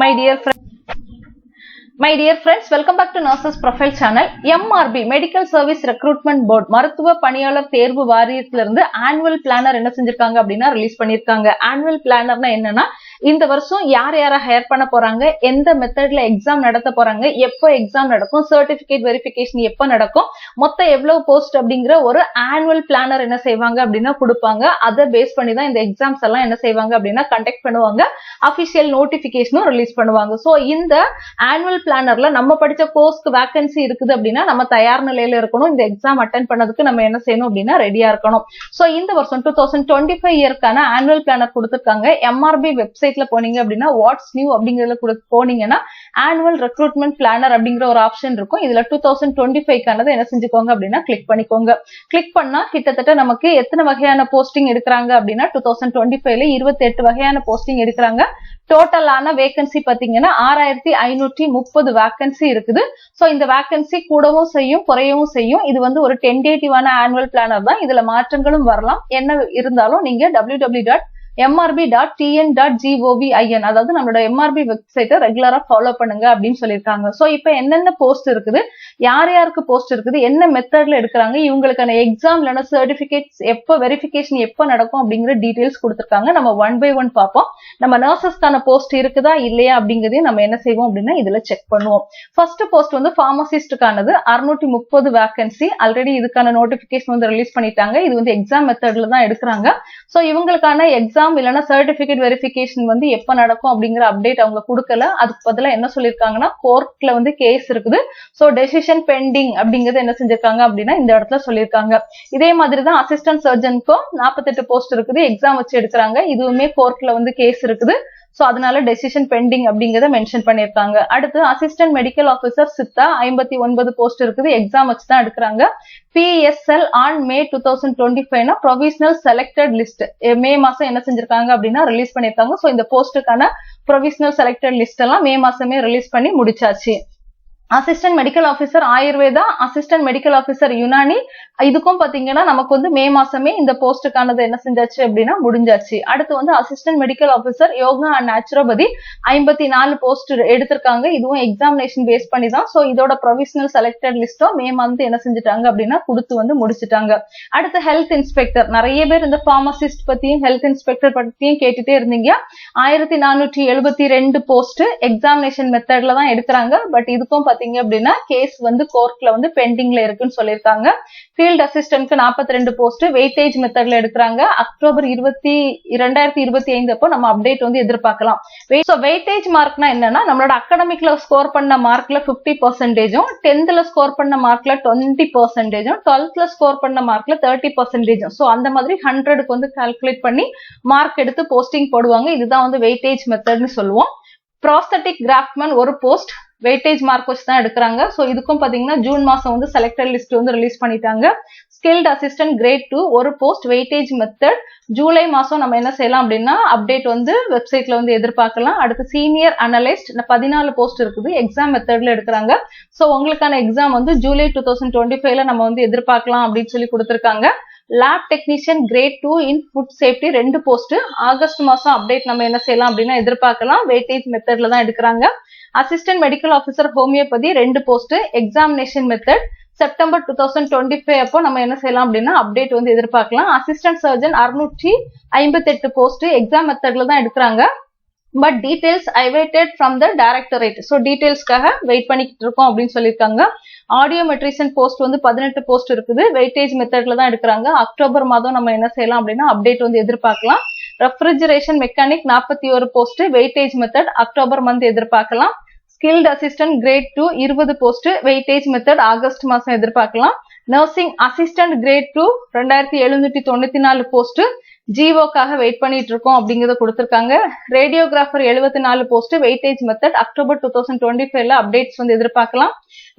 My dear friends, welcome back to Nurses Profile Channel. MRB Medical Service Recruitment Board மருத்துவ பணியாளர் தேர்வு வாரியத்திலிருந்து annual planar என்ன செஞ்சிருக்காங்க அப்படின்னா ரிலீஸ் பண்ணிருக்காங்க. ஆனுவல் பிளானர்னா என்னன்னா இந்த வருஷம் யார் யாரை ஹையர் பண்ண போறாங்க, எந்த மெத்தட்ல எக்ஸாம் நடத்த போறாங்க, எப்போ எக்ஸாம் நடக்கும், சர்டிபிகேட் வெரிஃபிகேஷன் எப்போ நடக்கும், மொத்தம் எவ்வளவு போஸ்ட் அப்படிங்கிற ஒரு ஆனுவல் பிளானர் என்ன செய்வாங்க அப்படின்னா கொடுப்பாங்க. அதை பேஸ் பண்ணி தான் இந்த எக்ஸாம்ஸ் எல்லாம் என்ன செய்வாங்க அப்படின்னா கண்டக்ட் பண்ணுவாங்க. அபிஷியல் நோட்டிபிகேஷனும் ரிலீஸ் பண்ணுவாங்க. சோ இந்த ஆனுவல் பிளானர்ல நம்ம படிச்ச கோர்ஸ்க்கு வேகன்சி இருக்குது அப்படின்னா நம்ம தயார் நிலையில இருக்கணும். இந்த எக்ஸாம் அட்டென்ட் பண்ணதுக்கு நம்ம என்ன செய்யணும் அப்படின்னா ரெடியா இருக்கணும். சோ இந்த வருஷம் 2025 இயர்க்கான ஆனுவல் பிளானர் கொடுத்திருக்காங்க. MRB வெப்சைட்ல போனீங்க அப்படின்னா வாட்ஸ் நியூ அப்படிங்கறதுல போனீங்கன்னா ஆனுவல் ரெக்ரூட்மெண்ட் பிளானர் அப்படிங்கிற ஒரு ஆப்ஷன் இருக்கும். இதுல 2025க்கானது என்ன செஞ்சுக்கோங்க அப்படின்னா கிளிக் பண்ணிக்கோங்க. கிளிக் பண்ணா கிட்டத்தட்ட நமக்கு எத்தனை வகையான போஸ்டிங் எடுக்கிறாங்க அப்படின்னா 2025ல 28 வகையான போஸ்டிங் எடுக்கிறாங்க. டோட்டலான வேகன்சி பாத்தீங்கன்னா 6530 வேகன்சி இருக்குது. சோ இந்த வேகன்சி கூடவும் செய்யும் குறையவும் செய்யும். இது வந்து ஒரு டென்டேட்டிவான ஆனுவல் பிளானர் தான். இதுல மாற்றங்களும் வரலாம். என்ன இருந்தாலும் நீங்க www.mrb.tn.govin அதாவது நம்மளோட MRB வெப்சைட்டை ரெகுலரா ஃபாலோ பண்ணுங்க அப்படின்னு சொல்லியிருக்காங்க. சோ இப்ப என்னென்ன போஸ்ட் இருக்குது, யார் யாருக்கு போஸ்ட் இருக்குது, என்ன மெத்தட்ல எடுக்கிறாங்க, இவங்களுக்கான எக்ஸாம் இல்லைன்னா சர்டிபிகேட்ஸ் எப்போ வெரிஃபிகேஷன் எப்போ நடக்கும் அப்படிங்கிற டீடைல்ஸ் கொடுத்திருக்காங்க. நம்ம ஒன் பை ஒன் பார்ப்போம். நம்ம நர்சஸ்க்கான போஸ்ட் இருக்குதா இல்லையா அப்படிங்கறதையும் நம்ம என்ன செய்வோம் அப்படின்னா இதுல செக் பண்ணுவோம். ஃபர்ஸ்ட் போஸ்ட் வந்து பார்மசிஸ்டுக்கானது 630 வேகன்சி. ஆல்ரெடி இதுக்கான நோட்டிபிகேஷன் வந்து ரிலீஸ் பண்ணிட்டாங்க. இது வந்து எக்ஸாம் மெத்தட்ல தான் எடுக்கிறாங்க. சோ இவங்களுக்கான எக்ஸாம் இல்லைன்னா சர்டிபிகேட் வெரிஃபிகேஷன் வந்து எப்ப நடக்கும் அப்படிங்கிற அப்டேட் அவங்க கொடுக்கல. அதுக்கு பதிலா என்ன சொல்லிருக்காங்கன்னா கோர்ட்ல வந்து கேஸ் இருக்குது. சோ டெசிஷன் பெண்டிங் அப்படிங்கறது என்ன செஞ்சிருக்காங்க அப்படின்னா இந்த இடத்துல சொல்லியிருக்காங்க. இதே மாதிரிதான் அசிஸ்டன்ட் சர்ஜனுக்கும் 48 போஸ்ட் இருக்குது. எக்ஸாம் வச்சு எடுக்கிறாங்க. இதுவுமே கோர்ட்ல வந்து கேஸ் இருக்குது. சோ அதனால டெசிஷன் பெண்டிங் அப்படிங்கறத மென்ஷன் பண்ணிருக்காங்க. அடுத்து assistant medical officer Siddha 59 post இருக்குது. எக்ஸாம் வச்சு தான் எடுக்கிறாங்க. PSL on May 2025 provisional selected list May மாசம் என்ன செஞ்சிருக்காங்க அப்படின்னா ரிலீஸ் பண்ணிருக்காங்க. சோ இந்த போஸ்டுக்கான ப்ரொவிஷனல் செலக்டட் லிஸ்ட் எல்லாம் மே மாசமே ரிலீஸ் பண்ணி முடிச்சாச்சு. Assistant medical officer Ayurveda, assistant medical officer Unani, இதுக்கும் பாத்தீங்கன்னா நமக்கு வந்து மே மாசமே இந்த போஸ்டுக்கானது என்ன செஞ்சாச்சு அப்படின்னா முடிஞ்சாச்சு. அடுத்து வந்து assistant medical officer yoga and naturopathy 54 post எடுத்திருக்காங்க. இதுவும் எக்ஸாமினேஷன் பேஸ் பண்ணி தான். சோ இதோட ப்ரொவிஷனல் செலக்டட் லிஸ்டும் மே மந்த் என்ன செஞ்சுட்டாங்க அப்படின்னா கொடுத்து வந்து முடிச்சுட்டாங்க. அடுத்து ஹெல்த் இன்ஸ்பெக்டர், நிறைய பேர் இந்த பார்மசிஸ்ட் பத்தியும் ஹெல்த் இன்ஸ்பெக்டர் பத்தியும் கேட்டுட்டே இருந்தீங்க. 1472 போஸ்ட் எக்ஸாமினேஷன் மெத்தட்ல தான் எடுக்கிறாங்க. பட் இதுக்கும் பாத்தீங்க அப்படின்னா கேஸ் வந்து கோர்ட்ல வந்து பெண்டிங்ல இருக்குன்னு சொல்லியிருக்காங்க. ஃபீல்ட் அசிஸ்டன்ட்க்கு 42 போஸ்ட் வெயிட்டேஜ் மெத்தட்ல எடுக்கிறாங்க. அக்டோபர் 2025 அப்போ நம்ம அப்டேட் வந்து எதிர்பார்க்கலாம். வெயிட்டேஜ் மார்க்னா என்னன்னா நம்மளோட அகாடமிக்ல ஸ்கோர் பண்ண மார்க்ல 50%, 10th ஸ்கோர் பண்ண மார்க்ல 20%, 12th ஸ்கோர் பண்ண மார்க்ல 30%. சோ அந்த மாதிரி 100க்கு வந்து கால்குலேட் பண்ணி மார்க் எடுத்து போஸ்டிங் போடுவாங்க. இதுதான் வந்து வெயிட்டேஜ் மெத்தட்னு சொல்லுவோம். ப்ராஸ்தட்டிக் கிராஃப்ட்மேன் ஒரு போஸ்ட் வெயிட்டேஜ் மார்க் வச்சு தான் எடுக்கிறாங்க. சோ இதுக்கும் பாத்தீங்கன்னா ஜூன் மாசம் வந்து செலக்டட் லிஸ்ட் வந்து ரிலீஸ் பண்ணிட்டாங்க. ஸ்கில்ட் அசிஸ்டன்ட் கிரேட் 2 ஒரு போஸ்ட் வெயிட்டேஜ் மெத்தட் ஜூலை மாசம் நம்ம என்ன செய்யலாம் அப்படின்னா அப்டேட் வந்து வெப்சைட்ல வந்து எதிர்பார்க்கலாம். அடுத்து சீனியர் அனலிஸ்ட் 14 போஸ்ட் இருக்குது. எக்ஸாம் மெத்தட்ல எடுக்கிறாங்க. சோ உங்களுக்கான எக்ஸாம் வந்து ஜூலை 2025ல நம்ம வந்து எதிர்பார்க்கலாம் அப்படின்னு சொல்லி கொடுத்திருக்காங்க. Lab technician grade 2 in food safety 2 post August மாசம் அப்டேட் நம்ம என்ன செய்யலாம் அப்படின்னா எதிர்பார்க்கலாம். வெயிட்டேஜ் மெத்தட்ல தான் எடுக்கிறாங்க. Assistant medical officer homeopathy 2 post examination method September 2025 அப்போ நம்ம என்ன செய்யலாம் அப்படின்னா அப்டேட் வந்து எதிர்பார்க்கலாம். அசிஸ்டன்ட் சர்ஜன் 658 போஸ்ட் எக்ஸாம் மெத்தட்ல தான் எடுக்கிறாங்க. But details awaited from the directorate. So டீடைல்ஸ்க்காக வெயிட் பண்ணிக்கிட்டு இருக்கோம் அப்படின்னு சொல்லியிருக்காங்க. ஆடியோமெட்ரிஷியன் போஸ்ட் வந்து 18 போஸ்ட் இருக்குது. வெயிட்டேஜ் மெத்தட்ல தான் எடுக்கிறாங்க. அக்டோபர் மாதம் நம்ம என்ன செய்யலாம் அப்படின்னா அப்டேட் வந்து எதிர்பார்க்கலாம். Refrigeration mechanic 41 post weightage method October month எதிர்பார்க்கலாம். Skilled assistant grade 2 20 post weightage method August மாசம் எதிர்பார்க்கலாம். நர்சிங் அசிஸ்டன்ட் கிரேட் 2 2794 போஸ்ட் ஜிஓக்காக வெயிட் பண்ணிட்டு இருக்கோம் அப்படிங்கறத கொடுத்திருக்காங்க. Radiographer 74 post weightage method October 2025ல அப்டேட்ஸ் வந்து எதிர்பார்க்கலாம்.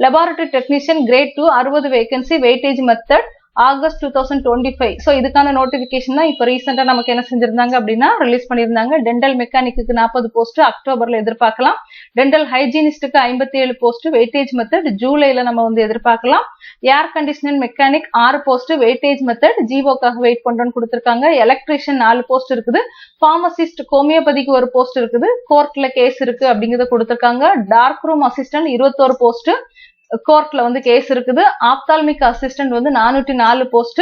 Laboratory technician grade 2 60 vacancy weightage method August 2025. So இதுக்கான நோட்டிபிகேஷன் தான் இப்போ ரீசெண்டா நமக்கு என்ன செஞ்சிருந்தாங்க அப்படின்னா ரிலீஸ் பண்ணியிருந்தாங்க. டென்டல் மெக்கானிக்கு 40 போஸ்ட் அக்டோபர்ல எதிர்பார்க்கலாம். டென்டல் ஹைஜீனிஸ்டுக்கு 57 போஸ்ட் வெயிட்டேஜ் மெத்தட் ஜூலைல நம்ம வந்து எதிர்பார்க்கலாம். Air conditioner mechanic 6 post weightage method ஜிவோக்காக வெயிட் பண்றோம்னு கொடுத்திருக்காங்க. எலக்ட்ரீஷியன் 4 போஸ்ட் இருக்குது. பார்மசிஸ்ட் ஹோமியோபதிக்கு ஒரு போஸ்ட் இருக்குது. கோர்ட்ல கேஸ் இருக்கு அப்படிங்கறத கொடுத்திருக்காங்க. டார்க் ரூம் அசிஸ்டன்ட் 21 போஸ்ட் கோர்ட்ல வந்து கேஸ் இருக்குது. ஆப்தால்மிக் அசிஸ்டன்ட் வந்து 404 போஸ்ட்.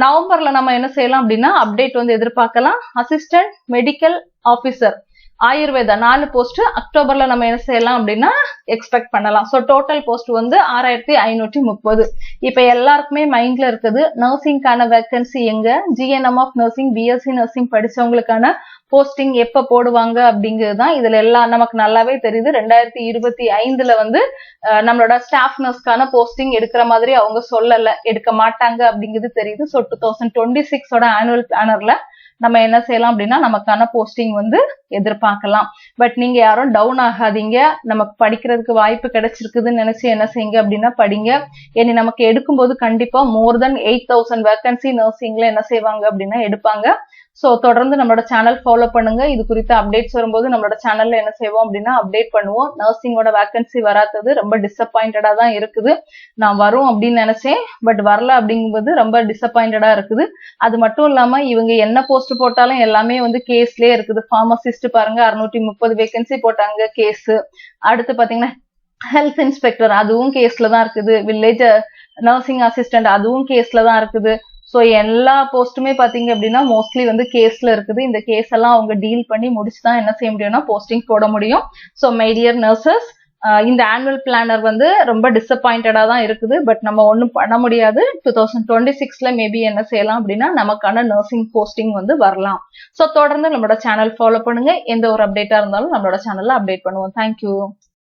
நவம்பர்ல நம்ம என்ன செய்யலாம் அப்படின்னா அப்டேட் வந்து எதிர்பார்க்கலாம். Assistant medical officer Ayurveda 4 post அக்டோபர்ல நம்ம என்ன செய்யலாம் அப்படின்னா எக்ஸ்பெக்ட் பண்ணலாம். ஸோ டோட்டல் போஸ்ட் வந்து 6530. இப்ப எல்லாருக்குமே மைண்ட்ல இருக்குது நர்சிங்கான வேகன்சி எங்க, GNM of nursing, BSc nursing படிச்சவங்களுக்கான போஸ்டிங் எப்ப போடுவாங்க அப்படிங்கிறது தான் இதுல எல்லாம் நமக்கு நல்லாவே தெரியுது. 2025ல வந்து நம்மளோட ஸ்டாஃப் நர்ஸ்க்கான போஸ்டிங் எடுக்கிற மாதிரி அவங்க சொல்லல, எடுக்க மாட்டாங்க அப்படிங்கிறது தெரியுது. ஸோ 2026ஓட ஆனுவல் பிளானர்ல நம்ம என்ன செய்யலாம் அப்படின்னா நமக்கான போஸ்டிங் வந்து எதிர்பார்க்கலாம். பட் நீங்க யாரும் டவுன் ஆகாதீங்க. நமக்கு படிக்கிறதுக்கு வாய்ப்பு கிடைச்சிருக்குதுன்னு நினைச்சு என்ன செய்யுங்க அப்படின்னா படிங்க. இனி நமக்கு எடுக்கும்போது கண்டிப்பா மோர் தென் 8000 வேகன்சி நர்சிங்ல என்ன செய்வாங்க அப்படின்னா எடுப்பாங்க. சோ தொடர்ந்து நம்மளோட சேனல் ஃபாலோ பண்ணுங்க. இது குறித்த அப்டேட்ஸ் வரும்போது நம்மளோட சேனல்ல என்ன செய்வோம் அப்படின்னா அப்டேட் பண்ணுவோம். நர்சிங்கோட வேகன்சி வராதது ரொம்ப டிசப்பாயிண்டடா தான் இருக்குது. நான் வரும் அப்படின்னு நினைச்சேன், பட் வரல அப்படிங்கும்போது ரொம்ப டிசப்பாயிண்டடா இருக்குது. அது மட்டும் இல்லாம இவங்க என்ன போஸ்ட் போட்டாலும் எல்லாமே வந்து கேஸ்லயே இருக்குது. பார்மசிஸ்ட் பாருங்க 630 வேகன்சி போட்டாங்க, கேஸ். அடுத்து பாத்தீங்கன்னா ஹெல்த் இன்ஸ்பெக்டர் அதுவும் கேஸ்ல தான் இருக்குது. வில்லேஜ் நர்சிங் அசிஸ்டன்ட் அதுவும் கேஸ்ல தான் இருக்குது. ஸோ எல்லா போஸ்ட்டுமே பாத்தீங்க அப்படின்னா மோஸ்ட்லி வந்து கேஸ்ல இருக்குது. இந்த கேஸ் எல்லாம் அவங்க டீல் பண்ணி முடிச்சுதான் என்ன செய்ய முடியும்னா போஸ்டிங் போட முடியும். ஸோ மை டியர் நர்சஸ், இந்த ஆனுவல் பிளானர் வந்து ரொம்ப டிசப்பாயிண்டடா தான் இருக்குது. பட் நம்ம ஒன்றும் பண்ண முடியாது. 2026ல மேபி என்ன செய்யலாம் அப்படின்னா நமக்கான நர்சிங் போஸ்டிங் வந்து வரலாம். ஸோ தொடர்ந்து நம்மளோட சேனல் ஃபாலோ பண்ணுங்க. எந்த ஒரு அப்டேட்டா இருந்தாலும் நம்மளோட சேனல்ல அப்டேட் பண்ணுவோம். தேங்க்யூ.